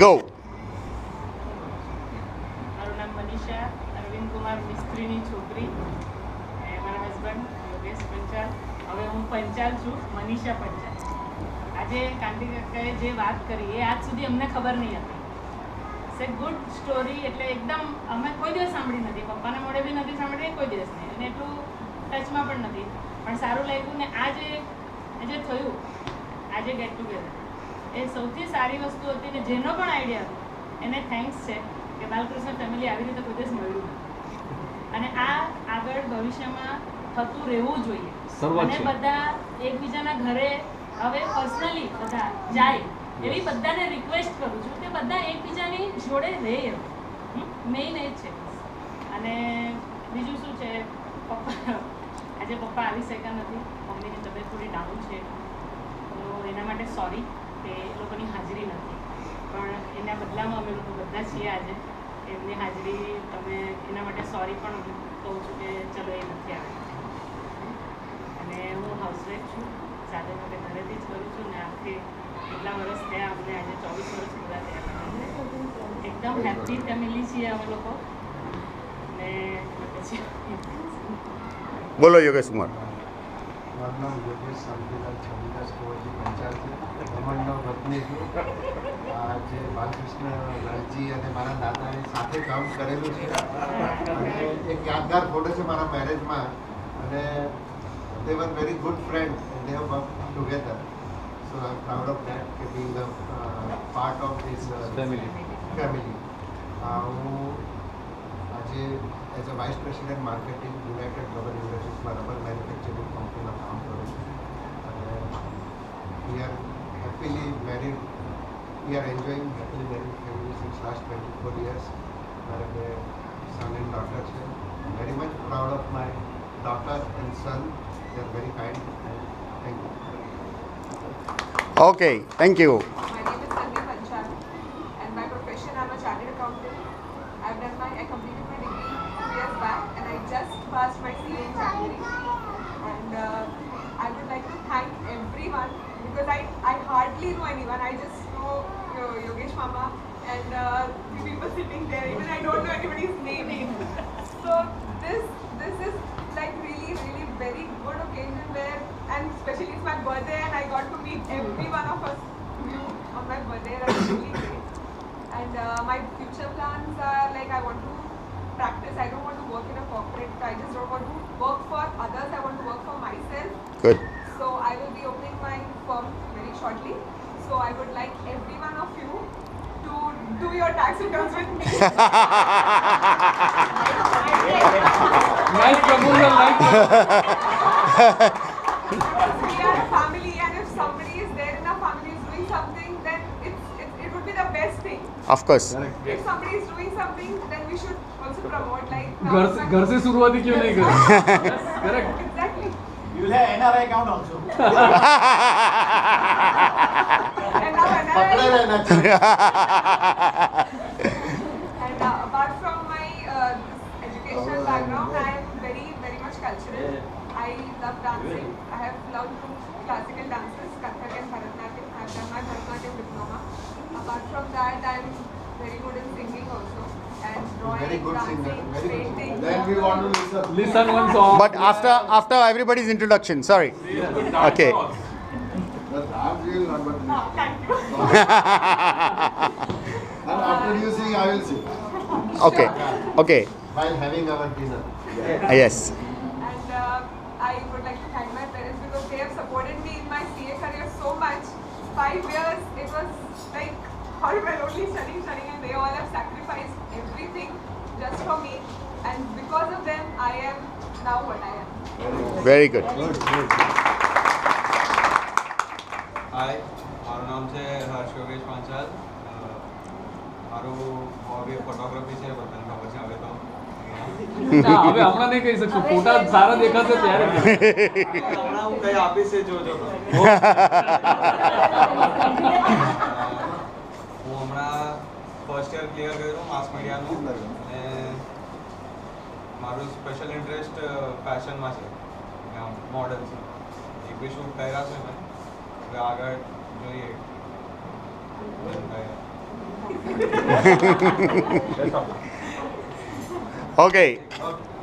Go. મારું નામ મનીષા અરવિંદ કુમાર મિસ્ત્રીની છોકરી અને મારા હસબન્ડ યોગેશ પંચાલ. હવે હું પંચાલ છું, મનીષા પંચાલ. આજે કાંતિ કાકાએ જે વાત કરી એ આજ સુધી અમને ખબર નહીં હતી. It's a good story. એટલે એકદમ અમે કોઈ દિવસ સાંભળી નથી, પપ્પાના મોઢે બી નથી સાંભળી, કોઈ દિવસ નહીં, અને એટલું ટચમાં પણ નથી. પણ સારું લાગ્યું. ને આજે થયું, આજે ગેટ ટુગેધર, એ સૌથી સારી વસ્તુ હતી. ને જેનો પણ આઈડિયા હતો એને થેન્ક્સ છે કે બાલકૃષ્ણ ફેમિલી આવી રીતે કોઈ દિવસ મળ્યું નથી. અને આ આગળ ભવિષ્યમાં થતું રહેવું જોઈએ. અને બધા એકબીજાના ઘરે હવે પર્સનલી બધા જાય એવી બધાને રિક્વેસ્ટ કરું છું કે બધા એકબીજાની જોડે રહે. મેઇન એ જ છે. અને બીજું શું છે, આજે પપ્પા આવી શક્યા નથી, મમ્મીની તબિયત થોડી ડાઉન છે, તો એના માટે સોરી કે એ લોકોની હાજરી નથી. પણ એના બદલામાં અમે લોકો બધા છીએ આજે. એમની હાજરી તમે એના માટે સોરી પણ કહું છું કે ચલો એ નથી આવે. અને હું હાઉસવાઈફ છું, સાથે સાથે ઘરેથી જ કરું છું. ને આખી કેટલા વર્ષ થયા, અમને આજે 24 વર્ષ પૂરા થયા. એકદમ હેપી ફેમિલી છીએ અમે લોકો. ને પછી બોલો યોગેશ કુમાર. મારું નામ યોગેશ શાંતિલાલ છબીદાસ કુંવરજી પંચાલ છે. દમણનો વતની છું. આ જે બાલકૃષ્ણ લાલજી અને મારા દાદાએ સાથે કામ કરેલું છે અને એક યાદગાર ફોટો છે મારા મેરેજમાં. અને they were very good friends and they have worked together. So I'm proud of that, being a part of this family. હું આજે as a vice president marketing United Rubber ઇન્ડસ્ટ્રીઝમાં રબર મેન્યુફેક્ચરિંગ કંપનીમાં કામ કરું છું. અને we are enjoying happily married family since last 24 years. મારે બે સન એન્ડ ડોટર છે. Very much proud of my daughter and son. They are very kind. Thank you. Okay, thank you. My name is Tanvi Panchal and my profession, I'm a chartered accountant. I completed my degree 2 years back and I just passed my CA in January. And I would like to thank everyone because I hardly know anyone. I just know Yogesh Mama and the people sitting there. Even I don't know anybody's name. So this is like really very good occasion where, and especially it's my birthday and I got to meet every one of us on my birthday. That's really great. And my future plans are like I want to practice. I don't want to work in a corporate. I just don't want to work for others. I want to work for myself. Good. So I will be opening my firm very shortly. So I would like every one of you to do your tax returns with me. Nice proposal, nice Because we are a family, and if somebody is there in our family is doing something, then it would be the best thing. Of course. If somebody is doing something, then we should also promote. Like घर से शुरुआत ही क्यों नहीं करें? Correct. Exactly. You will have NRI account also. And now પકડે રહેના છે. And apart from my educational background, I am very much cultural. I love dancing. I have loved two classical dances, Kathak and Bharatanatyam. I have done my Bharatanatyam diploma. Apart from that, I am very good in singing also. And drawing, Very good singer. dancing, Very good. painting. Then we want to listen. Listen one song. But after everybody's introduction, sorry. Okay. The dance we will not, but Oh, thank you. and after you sing, I will sing. Okay. While having our dinner. Yes. And I would like to thank my parents because they have supported me in my CA career so much. 5 years, it was like horrible, only studying, and they all have sacrificed everything just for me. And because of them, I am now what I am. Very good. હાય, મારું નામ છે હર્ષ યોગેશ પાંચાલ. મારું hobby photography છે, બધાને ખબર છે હવે તો. ના, હવે હમણાં નહીં કહી શકશું. ફોટા સારા દેખાશે ત્યારે. હમણાં હું કંઈ આપીશ એ જોજો તો. હું હમણાં ફર્સ્ટ યર ક્લિયર કર્યું માસ મીડિયાનું. અને મારું સ્પેશિયલ ઇન્ટરેસ્ટ ફેશનમાં છે, મોડલ્સ. એક બી શૂટ કર્યા છે મેં. હવે આગળ જોઈએ. Okay. Okay.